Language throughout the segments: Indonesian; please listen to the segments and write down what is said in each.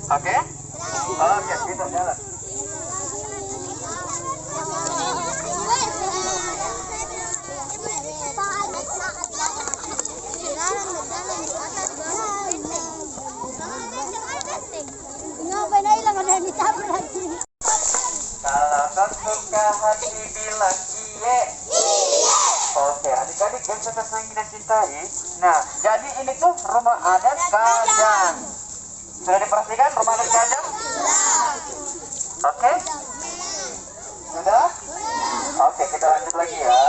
Oke? Oke, kita jalan. Kalau suka hati bilang iye. Oke, adik-adik yang saya sayangi dan cintai. Nah, jadi ini tuh rumah adat Kajang. Sudah diperhatikan rumah adat Kajang? Oke? Sudah? Oke, kita lanjut lagi ya.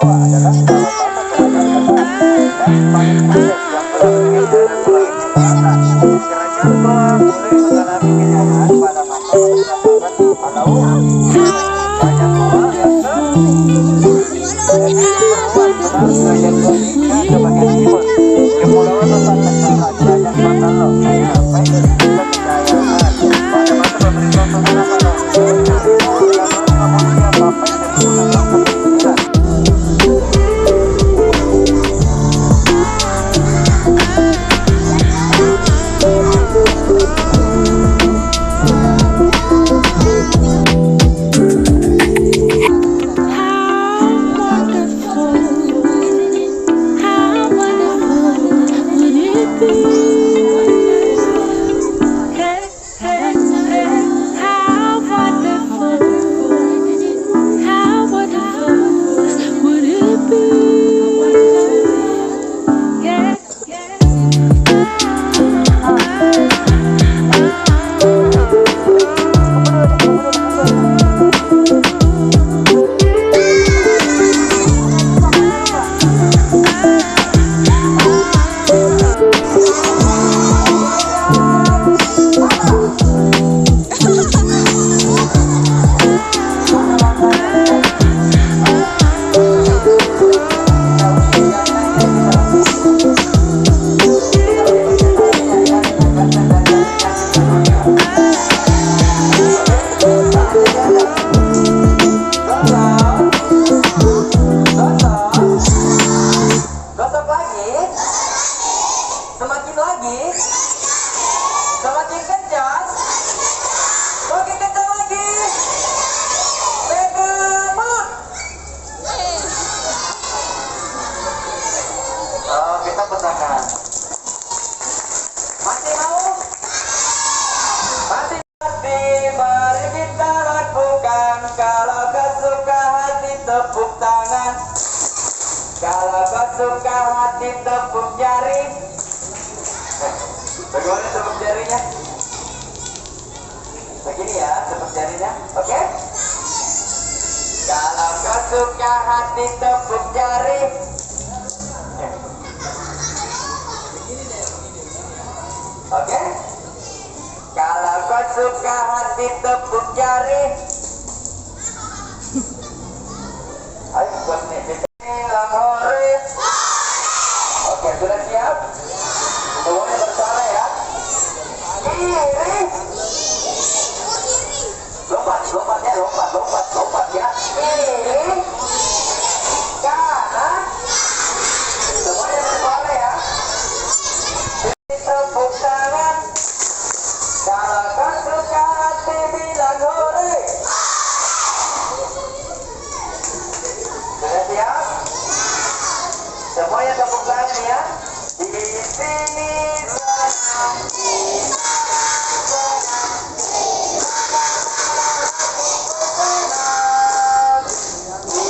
kedua adalah salah satu pelajar ketat dan paling sukses yang telah berkendara selain di atas. Kira-kira tua boleh mengalami kejayaan pada masa berdasarkan atau banyak tua yang perempuan benar kerajaan tua ini ke bagian timur Kepulauan Nusantara kerajaan Batalo sampai kejayaan pada masa pemerintahan Soekarno sampai 1949. Kalau kau suka hati tepuk jari. Bagaimana tepuk jarinya? Begini ya tepuk jarinya, oke? Kalau kau suka hati tepuk jari. Oke? Kalau kau suka hati tepuk jari. Ayo buat nih. Oke, sudah siap? Semuanya bersuara ya. Kiri. Lompat ya. Kiri. Kanan. Semuanya bersuara ya. Tepuk tangan. Kalau kau suka hati bilang hore. Sudah siap? Semuanya tepuk tangan ya. Di sini di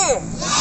lagi.